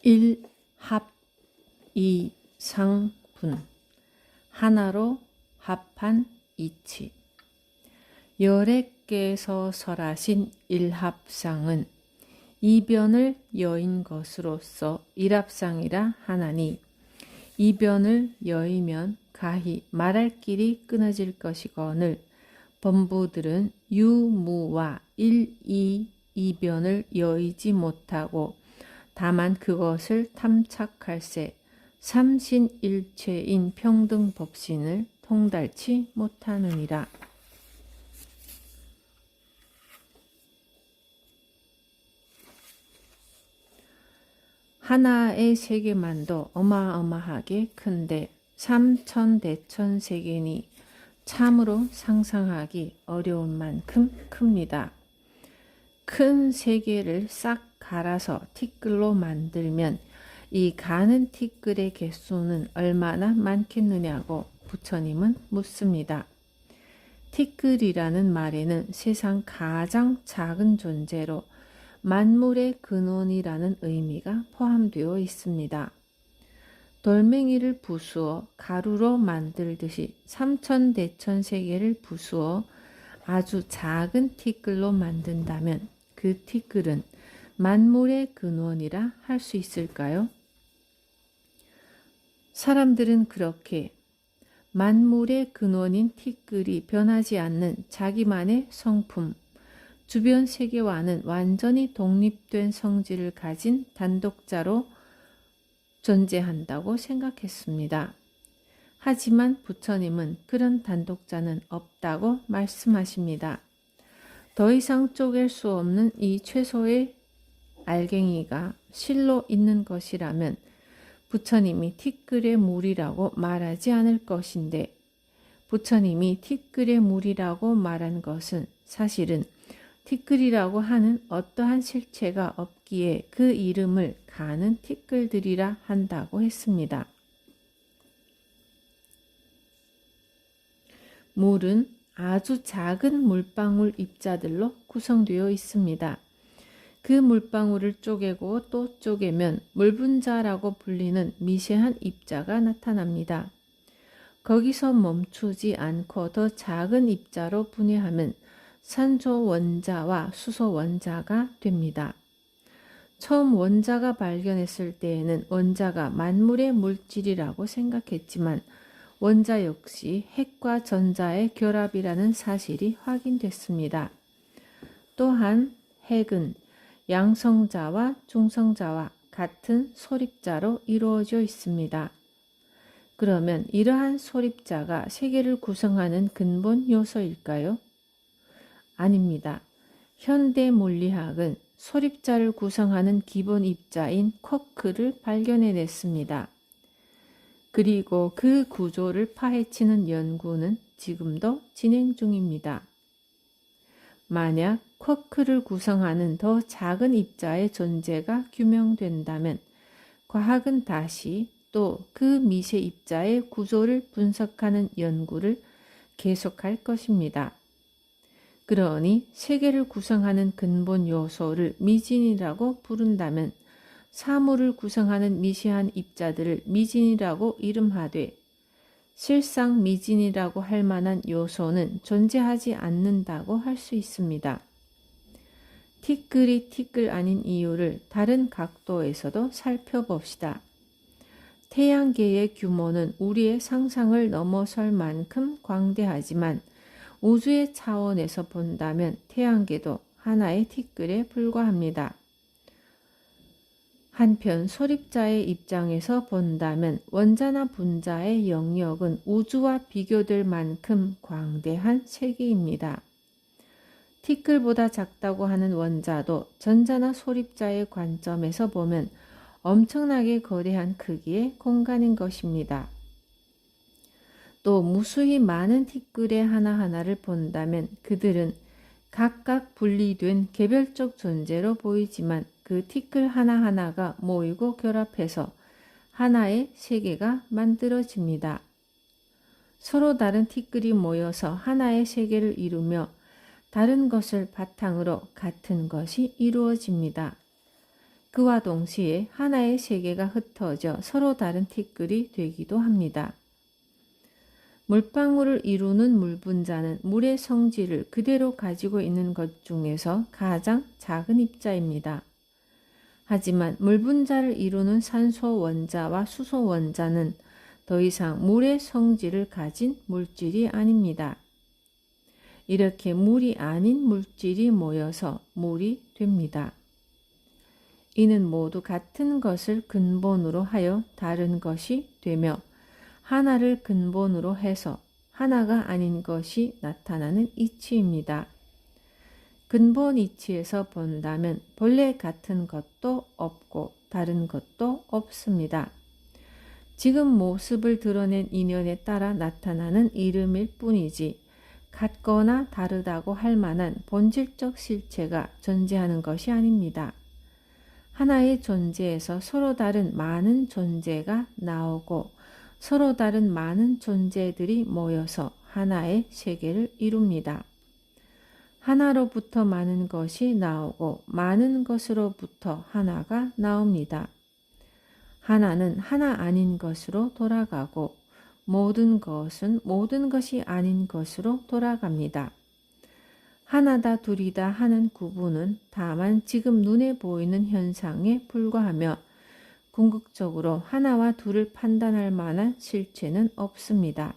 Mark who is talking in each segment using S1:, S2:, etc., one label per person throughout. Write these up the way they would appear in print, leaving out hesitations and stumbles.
S1: 일, 합, 이, 상, 분. 하나로 합한 이치. 열애께서 설하신 일합상은 이변을 여인 것으로서 일합상이라 하나니, 이변을 여이면 가히 말할 길이 끊어질 것이거늘 범부들은 유무와 이변을 여의지 못하고 다만 그것을 탐착할세 삼신일체인 평등법신을 통달치 못하느니라. 하나의 세계만도 어마어마하게 큰데 삼천대천세계니 참으로 상상하기 어려운 만큼 큽니다. 큰 세계를 싹 갈아서 티끌로 만들면 이 가는 티끌의 개수는 얼마나 많겠느냐고 부처님은 묻습니다. 티끌이라는 말에는 세상 가장 작은 존재로 만물의 근원이라는 의미가 포함되어 있습니다. 돌멩이를 부수어 가루로 만들듯이 삼천대천세계를 부수어 아주 작은 티끌로 만든다면 그 티끌은 만물의 근원이라 할 수 있을까요? 사람들은 그렇게 만물의 근원인 티끌이 변하지 않는 자기만의 성품, 주변 세계와는 완전히 독립된 성질을 가진 단독자로 존재한다고 생각했습니다. 하지만 부처님은 그런 단독자는 없다고 말씀하십니다. 더 이상 쪼갤 수 없는 이 최소의 알갱이가 실로 있는 것이라면 부처님이 티끌의 물이라고 말하지 않을 것인데, 부처님이 티끌의 물이라고 말한 것은 사실은 티끌이라고 하는 어떠한 실체가 없기에 그 이름을 가는 티끌들이라 한다고 했습니다. 물은 아주 작은 물방울 입자들로 구성되어 있습니다. 그 물방울을 쪼개고 또 쪼개면 물분자라고 불리는 미세한 입자가 나타납니다. 거기서 멈추지 않고 더 작은 입자로 분해하면 산소 원자와 수소 원자가 됩니다. 처음 원자가 발견했을 때에는 원자가 만물의 물질이라고 생각했지만 원자 역시 핵과 전자의 결합이라는 사실이 확인됐습니다. 또한 핵은 양성자와 중성자와 같은 소립자로 이루어져 있습니다. 그러면 이러한 소립자가 세계를 구성하는 근본 요소일까요? 아닙니다. 현대 물리학은 소립자를 구성하는 기본 입자인 쿼크를 발견해냈습니다. 그리고 그 구조를 파헤치는 연구는 지금도 진행 중입니다. 만약 쿼크를 구성하는 더 작은 입자의 존재가 규명된다면 과학은 다시 또 그 미세 입자의 구조를 분석하는 연구를 계속할 것입니다. 그러니 세계를 구성하는 근본 요소를 미진이라고 부른다면 사물을 구성하는 미세한 입자들을 미진이라고 이름하되 실상 미진이라고 할 만한 요소는 존재하지 않는다고 할 수 있습니다. 티끌이 티끌 아닌 이유를 다른 각도에서도 살펴봅시다. 태양계의 규모는 우리의 상상을 넘어설 만큼 광대하지만 우주의 차원에서 본다면 태양계도 하나의 티끌에 불과합니다. 한편 소립자의 입장에서 본다면 원자나 분자의 영역은 우주와 비교될 만큼 광대한 세계입니다. 티끌보다 작다고 하는 원자도 전자나 소립자의 관점에서 보면 엄청나게 거대한 크기의 공간인 것입니다. 또 무수히 많은 티끌의 하나하나를 본다면 그들은 각각 분리된 개별적 존재로 보이지만 그 티끌 하나하나가 모이고 결합해서 하나의 세계가 만들어집니다. 서로 다른 티끌이 모여서 하나의 세계를 이루며 다른 것을 바탕으로 같은 것이 이루어집니다. 그와 동시에 하나의 세계가 흩어져 서로 다른 티끌이 되기도 합니다. 물방울을 이루는 물분자는 물의 성질을 그대로 가지고 있는 것 중에서 가장 작은 입자입니다. 하지만 물분자를 이루는 산소 원자와 수소 원자는 더 이상 물의 성질을 가진 물질이 아닙니다. 이렇게 물이 아닌 물질이 모여서 물이 됩니다. 이는 모두 같은 것을 근본으로 하여 다른 것이 되며 하나를 근본으로 해서 하나가 아닌 것이 나타나는 이치입니다. 근본 이치에서 본다면 본래 같은 것도 없고 다른 것도 없습니다. 지금 모습을 드러낸 인연에 따라 나타나는 이름일 뿐이지 같거나 다르다고 할 만한 본질적 실체가 존재하는 것이 아닙니다. 하나의 존재에서 서로 다른 많은 존재가 나오고 서로 다른 많은 존재들이 모여서 하나의 세계를 이룹니다. 하나로부터 많은 것이 나오고 많은 것으로부터 하나가 나옵니다. 하나는 하나 아닌 것으로 돌아가고 모든 것은 모든 것이 아닌 것으로 돌아갑니다. 하나다 둘이다 하는 구분은 다만 지금 눈에 보이는 현상에 불과하며 궁극적으로 하나와 둘을 판단할 만한 실체는 없습니다.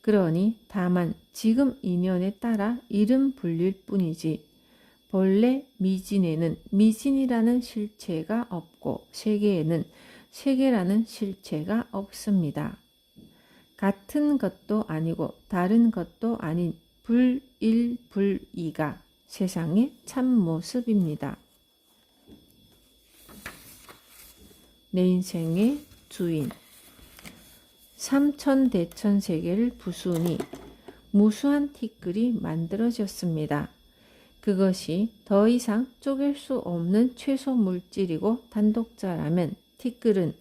S1: 그러니 다만 지금 인연에 따라 이름 불릴 뿐이지 본래 미진에는 미진이라는 실체가 없고 세계에는 세계라는 실체가 없습니다. 같은 것도 아니고 다른 것도 아닌 불일불이가 세상의 참모습입니다. 내 인생의 주인 삼천대천세계를 부수니 무수한 티끌이 만들어졌습니다. 그것이 더 이상 쪼갤 수 없는 최소 물질이고 단독자라면 티끌은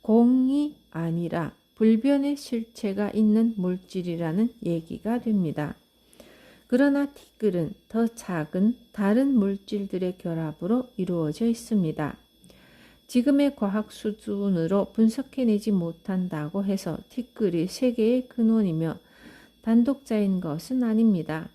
S1: 공이 아니라 불변의 실체가 있는 물질이라는 얘기가 됩니다. 그러나 티끌은 더 작은 다른 물질들의 결합으로 이루어져 있습니다. 지금의 과학 수준으로 분석해내지 못한다고 해서 티끌이 세계의 근원이며 단독자인 것은 아닙니다.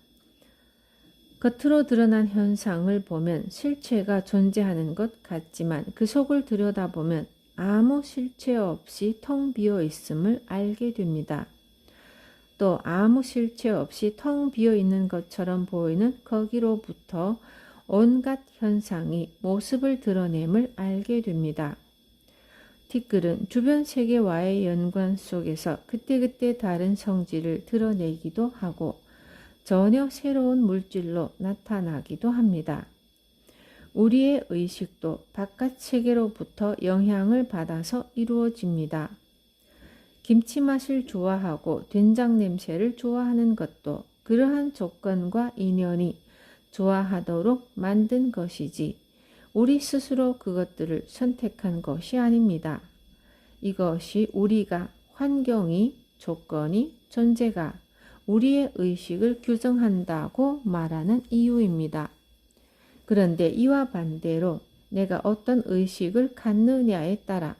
S1: 겉으로 드러난 현상을 보면 실체가 존재하는 것 같지만 그 속을 들여다보면 아무 실체 없이 텅 비어 있음을 알게 됩니다. 또 아무 실체 없이 텅 비어 있는 것처럼 보이는 거기로부터 온갖 현상이 모습을 드러냄을 알게 됩니다. 티끌은 주변 세계와의 연관 속에서 그때그때 다른 성질을 드러내기도 하고 전혀 새로운 물질로 나타나기도 합니다. 우리의 의식도 바깥 세계로부터 영향을 받아서 이루어집니다. 김치 맛을 좋아하고 된장 냄새를 좋아하는 것도 그러한 조건과 인연이 좋아하도록 만든 것이지 우리 스스로 그것들을 선택한 것이 아닙니다. 이것이 우리가 환경이, 조건이, 존재가 우리의 의식을 규정한다고 말하는 이유입니다. 그런데 이와 반대로 내가 어떤 의식을 갖느냐에 따라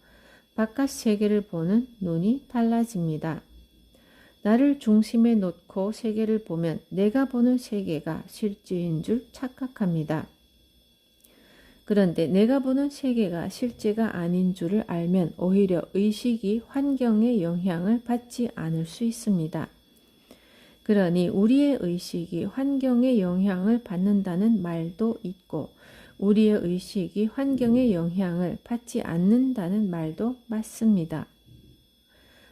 S1: 바깥 세계를 보는 눈이 달라집니다. 나를 중심에 놓고 세계를 보면 내가 보는 세계가 실제인 줄 착각합니다. 그런데 내가 보는 세계가 실제가 아닌 줄을 알면 오히려 의식이 환경의 영향을 받지 않을 수 있습니다. 그러니 우리의 의식이 환경의 영향을 받는다는 말도 있고 우리의 의식이 환경의 영향을 받지 않는다는 말도 맞습니다.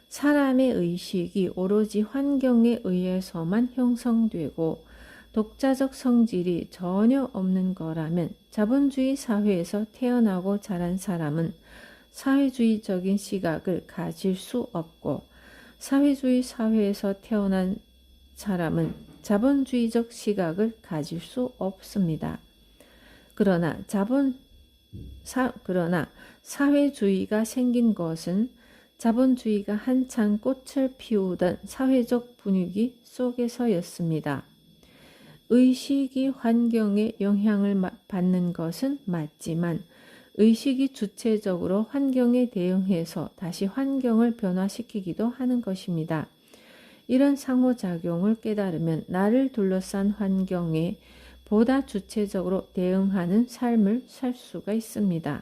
S1: 사람의 의식이 오로지 환경에 의해서만 형성되고 독자적 성질이 전혀 없는 거라면 자본주의 사회에서 태어나고 자란 사람은 사회주의적인 시각을 가질 수 없고 사회주의 사회에서 태어난 사람은 자본주의적 시각을 가질 수 없습니다. 그러나 사회주의가 생긴 것은 자본주의가 한창 꽃을 피우던 사회적 분위기 속에서였습니다. 의식이 환경에 영향을 받는 것은 맞지만 의식이 주체적으로 환경에 대응해서 다시 환경을 변화시키기도 하는 것입니다. 이런 상호작용을 깨달으면 나를 둘러싼 환경에 보다 주체적으로 대응하는 삶을 살 수가 있습니다.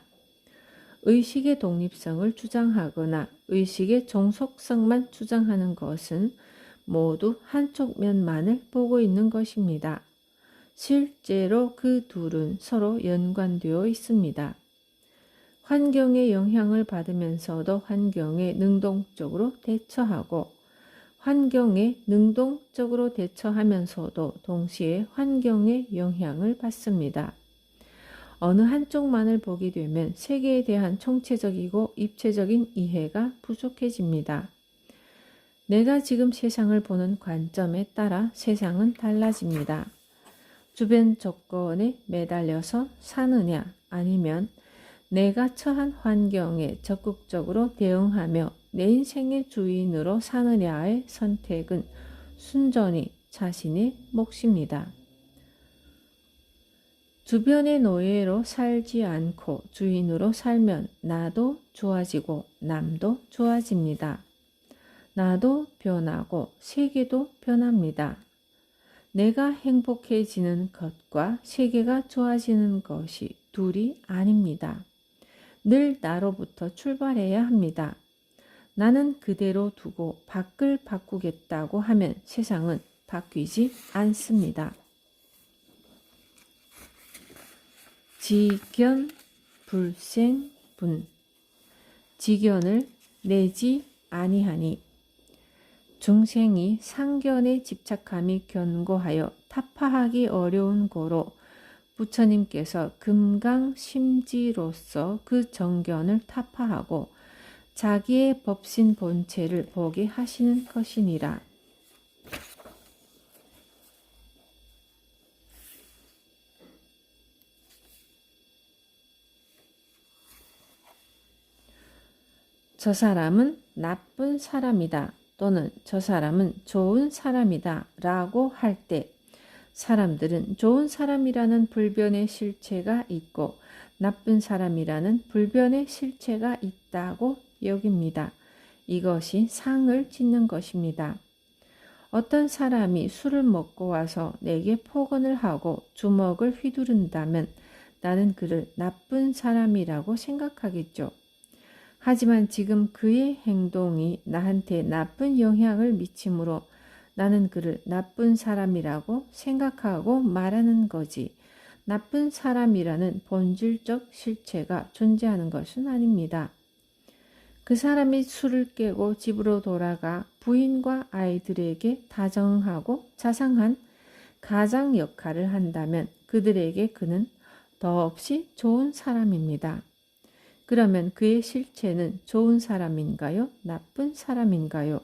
S1: 의식의 독립성을 주장하거나 의식의 종속성만 주장하는 것은 모두 한쪽 면만을 보고 있는 것입니다. 실제로 그 둘은 서로 연관되어 있습니다. 환경의 영향을 받으면서도 환경에 능동적으로 대처하고 환경에 능동적으로 대처하면서도 동시에 환경의 영향을 받습니다. 어느 한쪽만을 보게 되면 세계에 대한 총체적이고 입체적인 이해가 부족해집니다. 내가 지금 세상을 보는 관점에 따라 세상은 달라집니다. 주변 조건에 매달려서 사느냐 아니면 내가 처한 환경에 적극적으로 대응하며 내 인생의 주인으로 사느냐의 선택은 순전히 자신의 몫입니다. 주변의 노예로 살지 않고 주인으로 살면 나도 좋아지고 남도 좋아집니다. 나도 변하고 세계도 변합니다. 내가 행복해지는 것과 세계가 좋아지는 것이 둘이 아닙니다. 늘 나로부터 출발해야 합니다. 나는 그대로 두고 밖을 바꾸겠다고 하면 세상은 바뀌지 않습니다. 지견, 불생, 분. 지견을 내지 아니하니 중생이 상견에 집착함이 견고하여 타파하기 어려운 고로 부처님께서 금강심지로서 그 정견을 타파하고 자기의 법신 본체를 보게 하시는 것이니라. 저 사람은 나쁜 사람이다 또는 저 사람은 좋은 사람이다 라고 할 때 사람들은 좋은 사람이라는 불변의 실체가 있고 나쁜 사람이라는 불변의 실체가 있다고 여깁니다. 이것이 상을 짓는 것입니다. 어떤 사람이 술을 먹고 와서 내게 폭언을 하고 주먹을 휘두른다면 나는 그를 나쁜 사람이라고 생각하겠죠. 하지만 지금 그의 행동이 나한테 나쁜 영향을 미치므로 나는 그를 나쁜 사람이라고 생각하고 말하는 거지 나쁜 사람이라는 본질적 실체가 존재하는 것은 아닙니다. 그 사람이 술을 깨고 집으로 돌아가 부인과 아이들에게 다정하고 자상한 가장 역할을 한다면 그들에게 그는 더없이 좋은 사람입니다. 그러면 그의 실체는 좋은 사람인가요? 나쁜 사람인가요?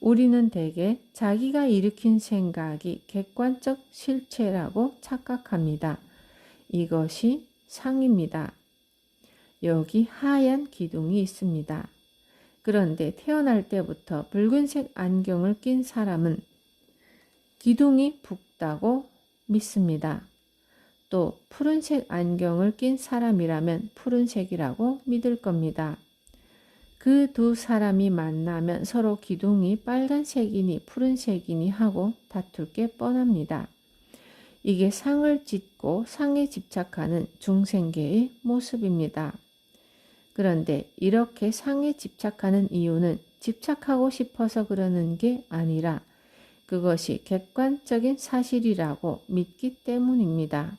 S1: 우리는 대개 자기가 일으킨 생각이 객관적 실체라고 착각합니다. 이것이 상입니다. 여기 하얀 기둥이 있습니다. 그런데 태어날 때부터 붉은색 안경을 낀 사람은 기둥이 붉다고 믿습니다. 또 푸른색 안경을 낀 사람이라면 푸른색이라고 믿을 겁니다. 그 두 사람이 만나면 서로 기둥이 빨간색이니 푸른색이니 하고 다툴 게 뻔합니다. 이게 상을 짓고 상에 집착하는 중생계의 모습입니다. 그런데 이렇게 상에 집착하는 이유는 집착하고 싶어서 그러는 게 아니라 그것이 객관적인 사실이라고 믿기 때문입니다.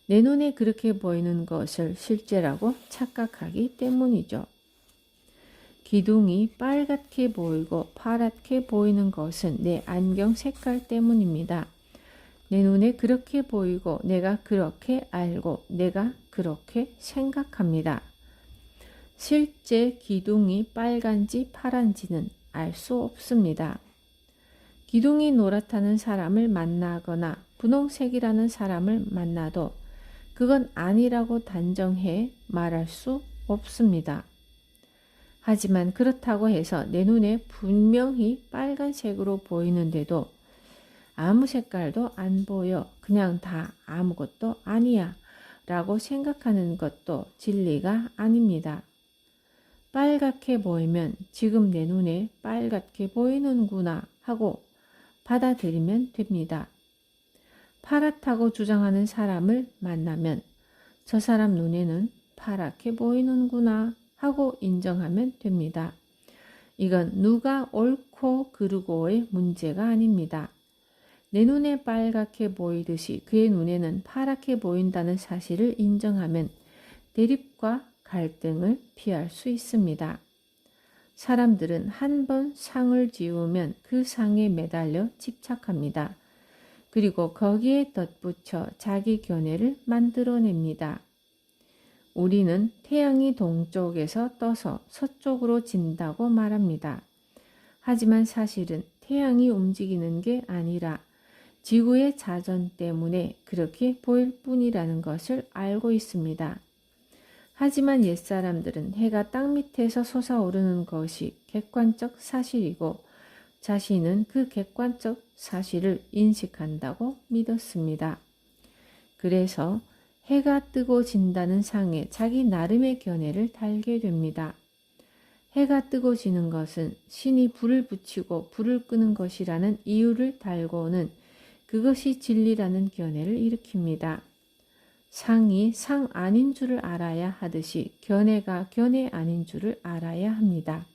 S1: 내 눈에 그렇게 보이는 것을 실제라고 착각하기 때문이죠. 기둥이 빨갛게 보이고 파랗게 보이는 것은 내 안경 색깔 때문입니다. 내 눈에 그렇게 보이고 내가 그렇게 알고 내가 그렇게 생각합니다. 실제 기둥이 빨간지 파란지는 알 수 없습니다. 기둥이 노랗다는 사람을 만나거나 분홍색이라는 사람을 만나도 그건 아니라고 단정해 말할 수 없습니다. 하지만 그렇다고 해서 내 눈에 분명히 빨간색으로 보이는데도 아무 색깔도 안 보여. 그냥 다 아무것도 아니야. 라고 생각하는 것도 진리가 아닙니다. 빨갛게 보이면 지금 내 눈에 빨갛게 보이는구나 하고 받아들이면 됩니다. 파랗다고 주장하는 사람을 만나면 저 사람 눈에는 파랗게 보이는구나 하고 인정하면 됩니다. 이건 누가 옳고 그르고의 문제가 아닙니다. 내 눈에 빨갛게 보이듯이 그의 눈에는 파랗게 보인다는 사실을 인정하면 대립과 갈등을 피할 수 있습니다. 사람들은 한 번 상을 지우면 그 상에 매달려 집착합니다. 그리고 거기에 덧붙여 자기 견해를 만들어냅니다. 우리는 태양이 동쪽에서 떠서 서쪽으로 진다고 말합니다. 하지만 사실은 태양이 움직이는 게 아니라 지구의 자전 때문에 그렇게 보일 뿐이라는 것을 알고 있습니다. 하지만 옛사람들은 해가 땅 밑에서 솟아오르는 것이 객관적 사실이고 자신은 그 객관적 사실을 인식한다고 믿었습니다. 그래서 해가 뜨고 진다는 상에 자기 나름의 견해를 달게 됩니다. 해가 뜨고 지는 것은 신이 불을 붙이고 불을 끄는 것이라는 이유를 달고는 그것이 진리라는 견해를 일으킵니다. 상이 상 아닌 줄을 알아야 하듯이 견해가 견해 아닌 줄을 알아야 합니다.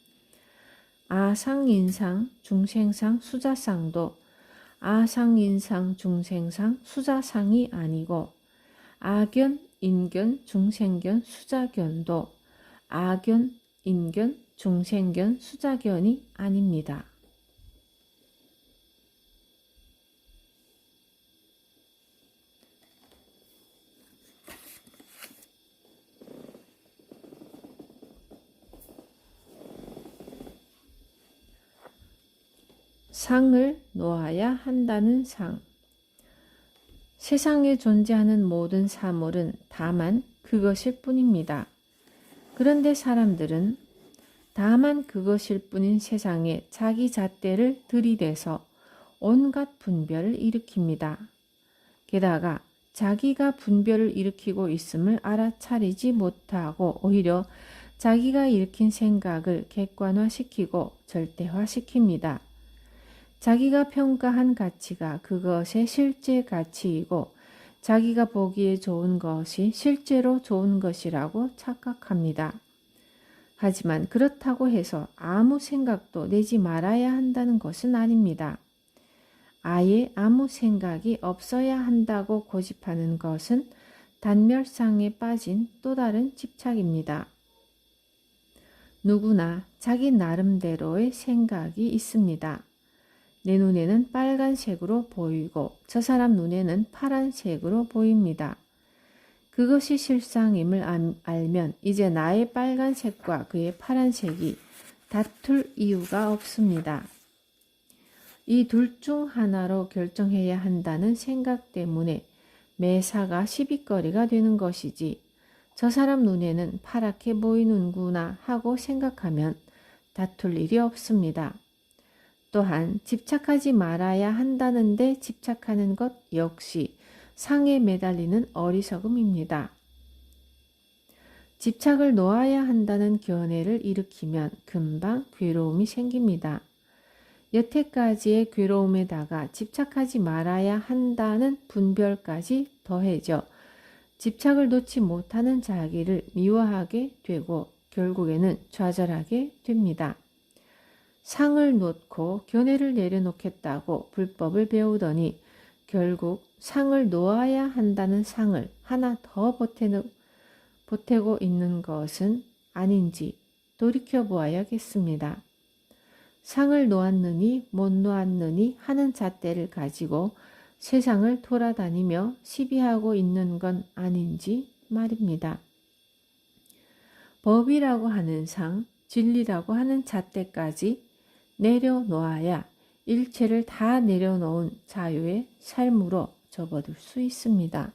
S1: 아상인상, 중생상, 수자상도 아상인상, 중생상, 수자상이 아니고 아견, 인견, 중생견, 수자견도 아견, 인견, 중생견, 수자견이 아닙니다. 상을 놓아야 한다는 상. 세상에 존재하는 모든 사물은 다만 그것일 뿐입니다. 그런데 사람들은 다만 그것일 뿐인 세상에 자기 잣대를 들이대서 온갖 분별을 일으킵니다. 게다가 자기가 분별을 일으키고 있음을 알아차리지 못하고 오히려 자기가 일으킨 생각을 객관화시키고 절대화시킵니다. 자기가 평가한 가치가 그것의 실제 가치이고 자기가 보기에 좋은 것이 실제로 좋은 것이라고 착각합니다. 하지만 그렇다고 해서 아무 생각도 내지 말아야 한다는 것은 아닙니다. 아예 아무 생각이 없어야 한다고 고집하는 것은 단멸상에 빠진 또 다른 집착입니다. 누구나 자기 나름대로의 생각이 있습니다. 내 눈에는 빨간색으로 보이고 저 사람 눈에는 파란색으로 보입니다. 그것이 실상임을 알면 이제 나의 빨간색과 그의 파란색이 다툴 이유가 없습니다. 이 둘 중 하나로 결정해야 한다는 생각 때문에 매사가 시비거리가 되는 것이지 저 사람 눈에는 파랗게 보이는구나 하고 생각하면 다툴 일이 없습니다. 또한 집착하지 말아야 한다는데 집착하는 것 역시 상에 매달리는 어리석음입니다. 집착을 놓아야 한다는 견해를 일으키면 금방 괴로움이 생깁니다. 여태까지의 괴로움에다가 집착하지 말아야 한다는 분별까지 더해져 집착을 놓지 못하는 자기를 미워하게 되고 결국에는 좌절하게 됩니다. 상을 놓고 견해를 내려놓겠다고 불법을 배우더니 결국 상을 놓아야 한다는 상을 하나 더 보태고 있는 것은 아닌지 돌이켜보아야겠습니다. 상을 놓았느니 못 놓았느니 하는 잣대를 가지고 세상을 돌아다니며 시비하고 있는 건 아닌지 말입니다. 법이라고 하는 상, 진리라고 하는 잣대까지 내려놓아야 일체를 다 내려놓은 자유의 삶으로 접어들 수 있습니다.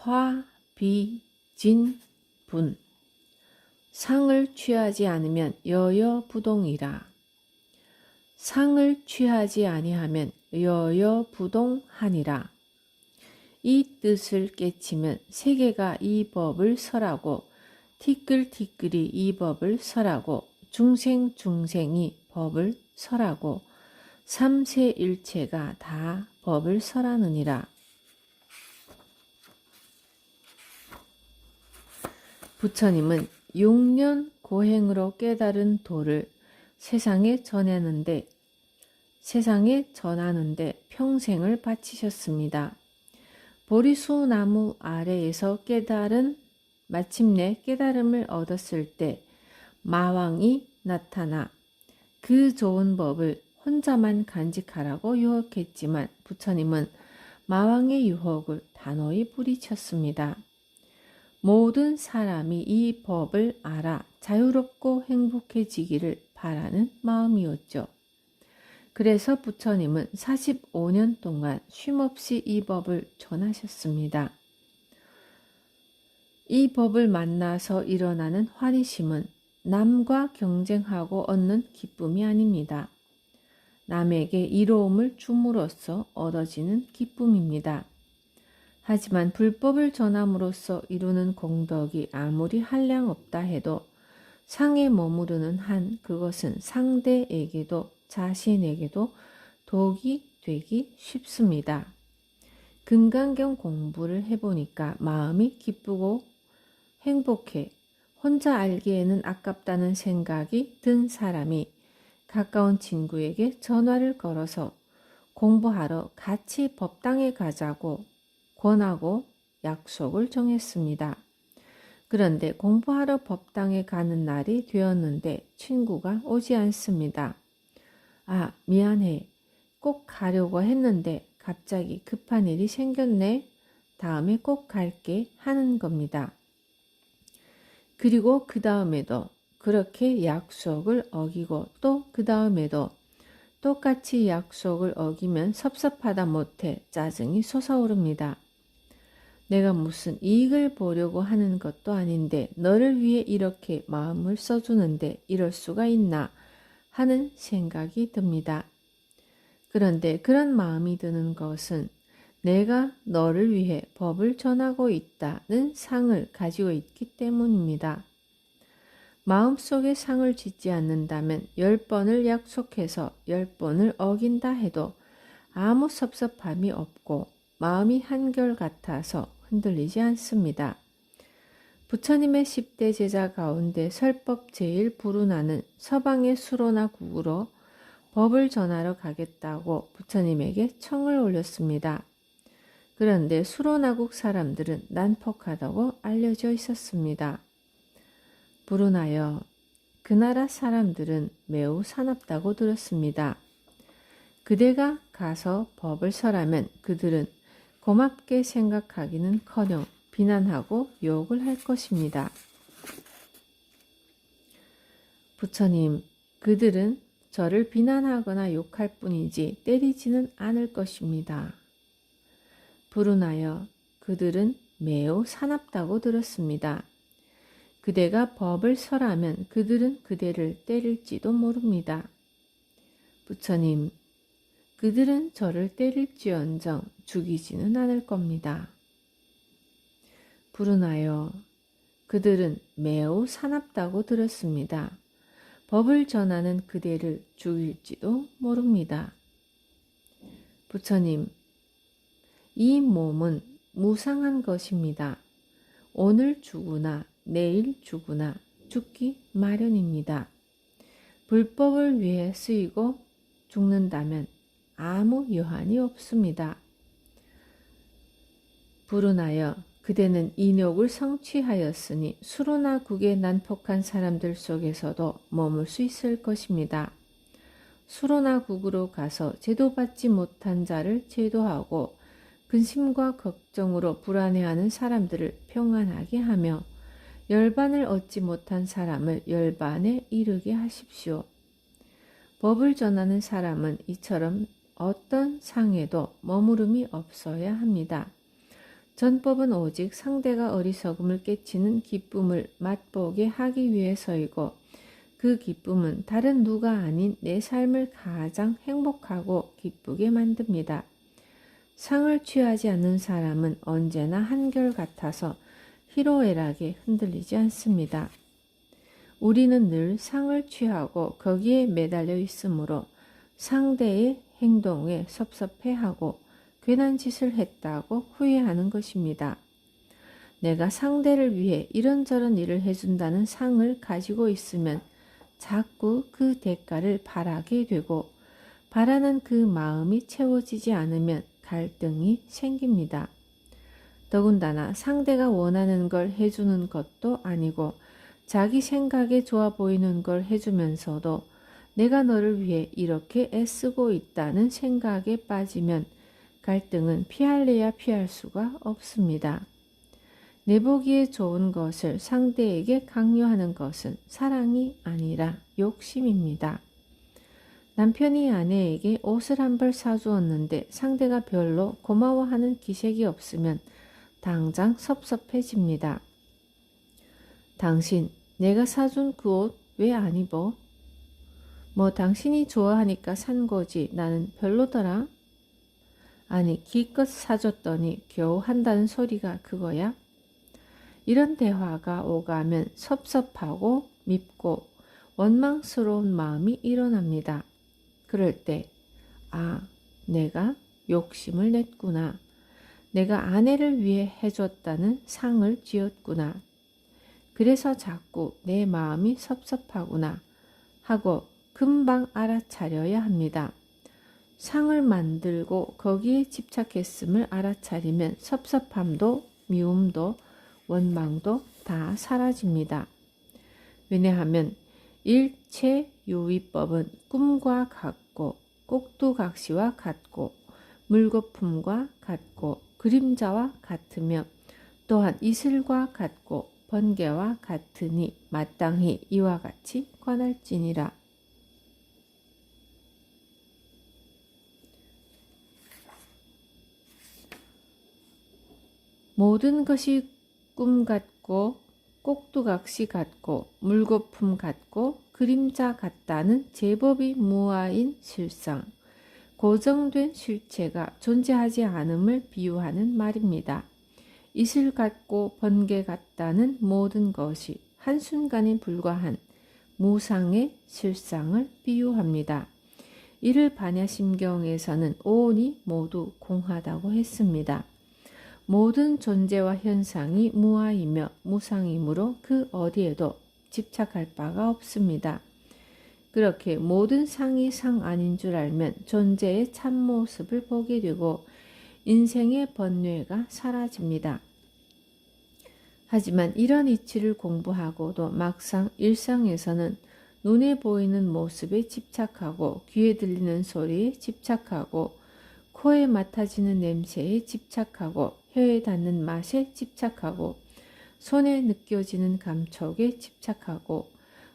S1: 화, 비, 진, 분. 상을 취하지 않으면 여여부동이라. 상을 취하지 아니하면 여여부동하니라. 이 뜻을 깨치면 세계가 이 법을 설하고 티끌티끌이 이 법을 설하고 중생중생이 법을 설하고 삼세일체가 다 법을 설하느니라. 부처님은 6년 고행으로 깨달은 도를 세상에 전하는데 평생을 바치셨습니다. 보리수 나무 아래에서 마침내 깨달음을 얻었을 때 마왕이 나타나 그 좋은 법을 혼자만 간직하라고 유혹했지만 부처님은 마왕의 유혹을 단호히 뿌리쳤습니다. 모든 사람이 이 법을 알아 자유롭고 행복해지기를 바라는 마음이었죠. 그래서 부처님은 45년 동안 쉼없이 이 법을 전하셨습니다. 이 법을 만나서 일어나는 환희심은 남과 경쟁하고 얻는 기쁨이 아닙니다. 남에게 이로움을 줌으로써 얻어지는 기쁨입니다. 하지만 불법을 전함으로써 이루는 공덕이 아무리 한량없다 해도 상에 머무르는 한 그것은 상대에게도 자신에게도 독이 되기 쉽습니다. 금강경 공부를 해보니까 마음이 기쁘고 행복해 혼자 알기에는 아깝다는 생각이 든 사람이 가까운 친구에게 전화를 걸어서 공부하러 같이 법당에 가자고 권하고 약속을 정했습니다. 그런데 공부하러 법당에 가는 날이 되었는데 친구가 오지 않습니다. 아, 미안해. 꼭 가려고 했는데 갑자기 급한 일이 생겼네. 다음에 꼭 갈게 하는 겁니다. 그리고 그 다음에도 그렇게 약속을 어기고 또 그 다음에도 똑같이 약속을 어기면 섭섭하다 못해 짜증이 솟아오릅니다. 내가 무슨 이익을 보려고 하는 것도 아닌데 너를 위해 이렇게 마음을 써주는데 이럴 수가 있나 하는 생각이 듭니다. 그런데 그런 마음이 드는 것은 내가 너를 위해 법을 전하고 있다는 상을 가지고 있기 때문입니다. 마음속에 상을 짓지 않는다면 10번을 약속해서 10번을 어긴다 해도 아무 섭섭함이 없고 마음이 한결같아서 흔들리지 않습니다. 부처님의 10대 제자 가운데 설법 제일 부르나는 서방의 수로나 국으로 법을 전하러 가겠다고 부처님에게 청을 올렸습니다. 그런데 수로나국 사람들은 난폭하다고 알려져 있었습니다. 부르나여, 그 나라 사람들은 매우 사납다고 들었습니다. 그대가 가서 법을 설하면 그들은 고맙게 생각하기는커녕 비난하고 욕을 할 것입니다. 부처님, 그들은 저를 비난하거나 욕할 뿐이지 때리지는 않을 것입니다. 부르나여, 그들은 매우 사납다고 들었습니다. 그대가 법을 설하면 그들은 그대를 때릴지도 모릅니다. 부처님, 그들은 저를 때릴지언정 죽이지는 않을 겁니다. 부르나여, 그들은 매우 사납다고 들었습니다. 법을 전하는 그대를 죽일지도 모릅니다. 부처님, 이 몸은 무상한 것입니다. 오늘 죽으나 내일 죽으나 죽기 마련입니다. 불법을 위해 쓰이고 죽는다면 아무 여한이 없습니다. 부르나여, 그대는 인욕을 성취하였으니 수로나 국의 난폭한 사람들 속에서도 머물 수 있을 것입니다. 수로나 국으로 가서 제도받지 못한 자를 제도하고 근심과 걱정으로 불안해하는 사람들을 평안하게 하며 열반을 얻지 못한 사람을 열반에 이르게 하십시오. 법을 전하는 사람은 이처럼 어떤 상에도 머무름이 없어야 합니다. 전법은 오직 상대가 어리석음을 깨치는 기쁨을 맛보게 하기 위해서이고 그 기쁨은 다른 누가 아닌 내 삶을 가장 행복하고 기쁘게 만듭니다. 상을 취하지 않는 사람은 언제나 한결같아서 희로애락에 흔들리지 않습니다. 우리는 늘 상을 취하고 거기에 매달려 있으므로 상대의 행동에 섭섭해하고 괜한 짓을 했다고 후회하는 것입니다. 내가 상대를 위해 이런저런 일을 해준다는 상을 가지고 있으면 자꾸 그 대가를 바라게 되고 바라는 그 마음이 채워지지 않으면 갈등이 생깁니다. 더군다나 상대가 원하는 걸 해주는 것도 아니고 자기 생각에 좋아 보이는 걸 해주면서도 내가 너를 위해 이렇게 애쓰고 있다는 생각에 빠지면 갈등은 피할래야 피할 수가 없습니다. 내보기에 좋은 것을 상대에게 강요하는 것은 사랑이 아니라 욕심입니다. 남편이 아내에게 옷을 한 벌 사주었는데 상대가 별로 고마워하는 기색이 없으면 당장 섭섭해집니다. 당신, 내가 사준 그 옷 왜 안 입어? 뭐 당신이 좋아하니까 산 거지 나는 별로더라. 아니 기껏 사줬더니 겨우 한다는 소리가 그거야? 이런 대화가 오가면 섭섭하고 밉고 원망스러운 마음이 일어납니다. 그럴 때 내가 욕심을 냈구나. 내가 아내를 위해 해줬다는 상을 지었구나. 그래서 자꾸 내 마음이 섭섭하구나 하고 금방 알아차려야 합니다. 상을 만들고 거기에 집착했음을 알아차리면 섭섭함도 미움도 원망도 다 사라집니다. 왜냐하면 일체유의법은 꿈과 같고 꼭두각시와 같고 물거품과 같고 그림자와 같으며 또한 이슬과 같고 번개와 같으니 마땅히 이와 같이 관할지니라. 모든 것이 꿈 같고 꼭두각시 같고 물거품 같고 그림자 같다는 제법이 무아인 실상, 고정된 실체가 존재하지 않음을 비유하는 말입니다. 이슬 같고 번개 같다는 모든 것이 한순간에 불과한 무상의 실상을 비유합니다. 이를 반야심경에서는 오온이 모두 공하다고 했습니다. 모든 존재와 현상이 무아이며 무상이므로 그 어디에도 집착할 바가 없습니다. 그렇게 모든 상이 상 아닌 줄 알면 존재의 참모습을 보게 되고 인생의 번뇌가 사라집니다. 하지만 이런 이치를 공부하고도 막상 일상에서는 눈에 보이는 모습에 집착하고 귀에 들리는 소리에 집착하고 코에 맡아지는 냄새에 집착하고 혀에 닿는 맛에 집착하고 손에 느껴지는 감촉에 집착하고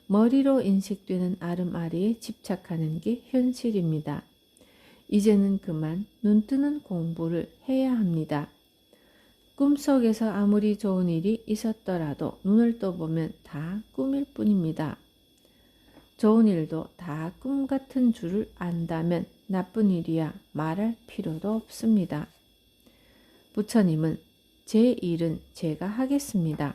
S1: 머리로 인식되는 아름아리에 집착하는 게 현실입니다. 이제는 그만 눈뜨는 공부를 해야 합니다. 꿈속에서 아무리 좋은 일이 있었더라도 눈을 떠보면 다 꿈일 뿐입니다. 좋은 일도 다 꿈 같은 줄을 안다면 나쁜 일이야 말할 필요도 없습니다. 부처님은 제 일은 제가 하겠습니다.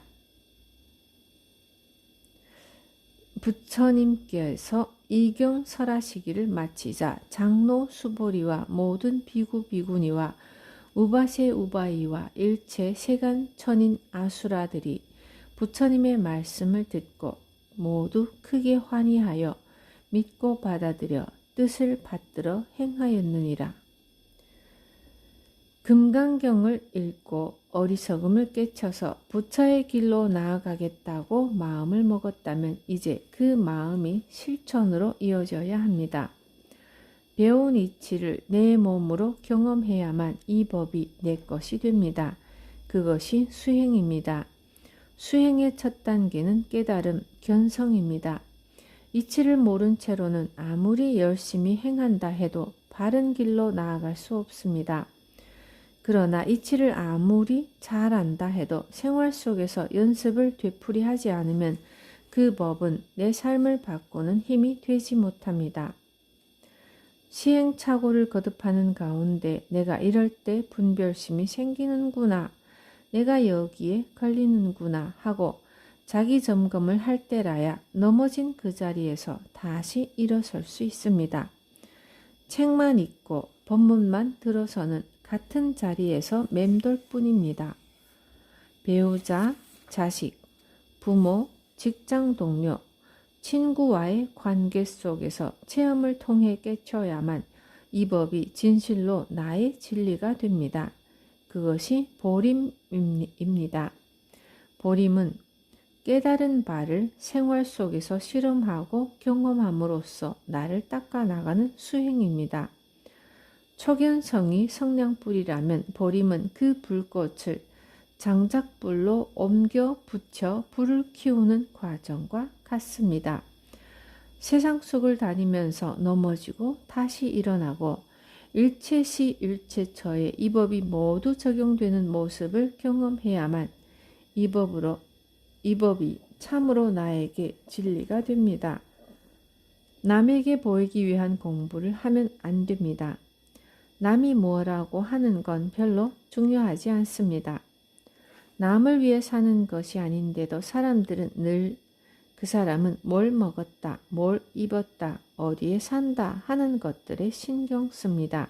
S1: 부처님께서 이경 설하시기를 마치자 장로 수보리와 모든 비구 비구니와 우바세 우바이와 일체 세간 천인 아수라들이 부처님의 말씀을 듣고 모두 크게 환희하여 믿고 받아들여 뜻을 받들어 행하였느니라. 금강경을 읽고 어리석음을 깨쳐서 부처의 길로 나아가겠다고 마음을 먹었다면 이제 그 마음이 실천으로 이어져야 합니다. 배운 이치를 내 몸으로 경험해야만 이 법이 내 것이 됩니다. 그것이 수행입니다. 수행의 첫 단계는 깨달음, 견성입니다. 이치를 모른 채로는 아무리 열심히 행한다 해도 바른 길로 나아갈 수 없습니다. 그러나 이치를 아무리 잘한다 해도 생활 속에서 연습을 되풀이하지 않으면 그 법은 내 삶을 바꾸는 힘이 되지 못합니다. 시행착오를 거듭하는 가운데 내가 이럴 때 분별심이 생기는구나, 내가 여기에 걸리는구나 하고 자기 점검을 할 때라야 넘어진 그 자리에서 다시 일어설 수 있습니다. 책만 읽고 법문만 들어서는 같은 자리에서 맴돌 뿐입니다. 배우자, 자식, 부모, 직장 동료, 친구와의 관계 속에서 체험을 통해 깨쳐야만 이 법이 진실로 나의 진리가 됩니다. 그것이 보림입니다. 보림은 깨달은 바를 생활 속에서 실험하고 경험함으로써 나를 닦아나가는 수행입니다. 촉연성이 성냥불이라면 보림은 그 불꽃을 장작불로 옮겨 붙여 불을 키우는 과정과 같습니다. 세상 속을 다니면서 넘어지고 다시 일어나고 일체시 일체처에 이 법이 모두 적용되는 모습을 경험해야만 이 법이 참으로 나에게 진리가 됩니다. 남에게 보이기 위한 공부를 하면 안 됩니다. 남이 뭐라고 하는 건 별로 중요하지 않습니다. 남을 위해 사는 것이 아닌데도 사람들은 늘 그 사람은 뭘 먹었다, 뭘 입었다, 어디에 산다 하는 것들에 신경 씁니다.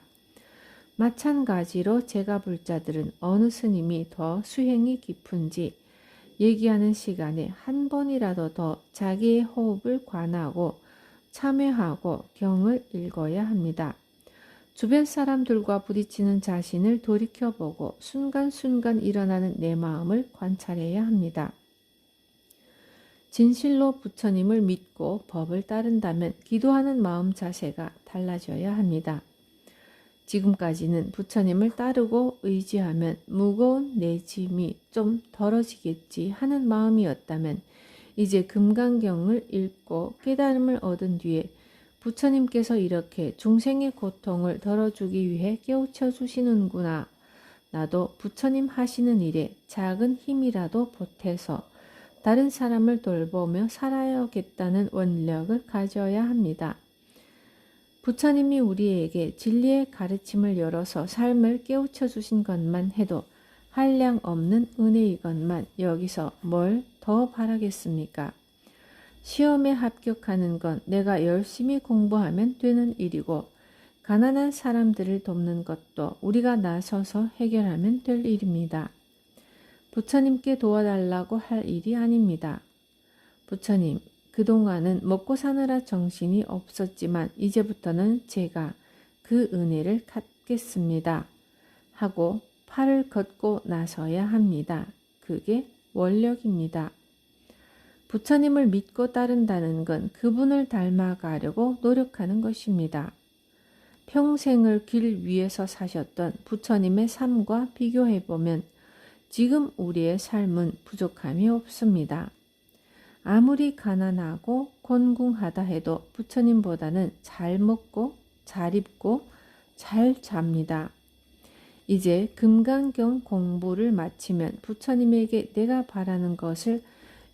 S1: 마찬가지로 제가불자들은 어느 스님이 더 수행이 깊은지 얘기하는 시간에 한 번이라도 더 자기의 호흡을 관하고 참회하고 경을 읽어야 합니다. 주변 사람들과 부딪히는 자신을 돌이켜보고 순간순간 일어나는 내 마음을 관찰해야 합니다. 진실로 부처님을 믿고 법을 따른다면 기도하는 마음 자세가 달라져야 합니다. 지금까지는 부처님을 따르고 의지하면 무거운 내 짐이 좀 덜어지겠지 하는 마음이었다면 이제 금강경을 읽고 깨달음을 얻은 뒤에 부처님께서 이렇게 중생의 고통을 덜어주기 위해 깨우쳐 주시는구나. 나도 부처님 하시는 일에 작은 힘이라도 보태서 다른 사람을 돌보며 살아야겠다는 원력을 가져야 합니다. 부처님이 우리에게 진리의 가르침을 열어서 삶을 깨우쳐 주신 것만 해도 한량 없는 은혜이건만 여기서 뭘 더 바라겠습니까? 시험에 합격하는 건 내가 열심히 공부하면 되는 일이고 가난한 사람들을 돕는 것도 우리가 나서서 해결하면 될 일입니다. 부처님께 도와달라고 할 일이 아닙니다. 부처님, 그동안은 먹고 사느라 정신이 없었지만 이제부터는 제가 그 은혜를 갚겠습니다. 하고 팔을 걷고 나서야 합니다. 그게 원력입니다. 부처님을 믿고 따른다는 건 그분을 닮아가려고 노력하는 것입니다. 평생을 길 위에서 사셨던 부처님의 삶과 비교해보면 지금 우리의 삶은 부족함이 없습니다. 아무리 가난하고 곤궁하다 해도 부처님보다는 잘 먹고 잘 입고 잘 잡니다. 이제 금강경 공부를 마치면 부처님에게 내가 바라는 것을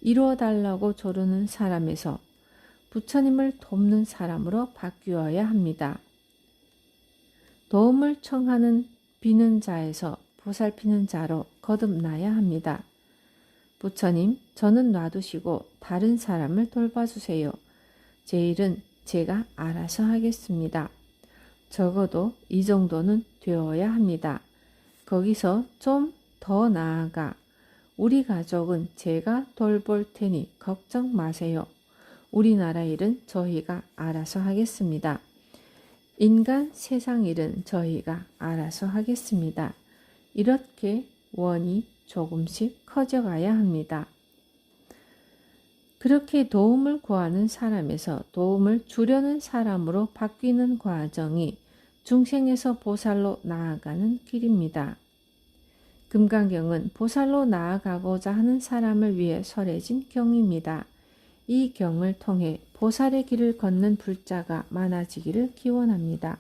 S1: 이루어달라고 조르는 사람에서 부처님을 돕는 사람으로 바뀌어야 합니다. 도움을 청하는 비는 자에서 보살피는 자로 거듭나야 합니다. 부처님, 저는 놔두시고 다른 사람을 돌봐주세요. 제 일은 제가 알아서 하겠습니다. 적어도 이 정도는 되어야 합니다. 거기서 좀 더 나아가 우리 가족은 제가 돌볼 테니 걱정 마세요. 우리나라 일은 저희가 알아서 하겠습니다. 인간 세상 일은 저희가 알아서 하겠습니다. 이렇게 원이 조금씩 커져가야 합니다. 그렇게 도움을 구하는 사람에서 도움을 주려는 사람으로 바뀌는 과정이 중생에서 보살로 나아가는 길입니다. 금강경은 보살로 나아가고자 하는 사람을 위해 설해진 경입니다. 이 경을 통해 보살의 길을 걷는 불자가 많아지기를 기원합니다.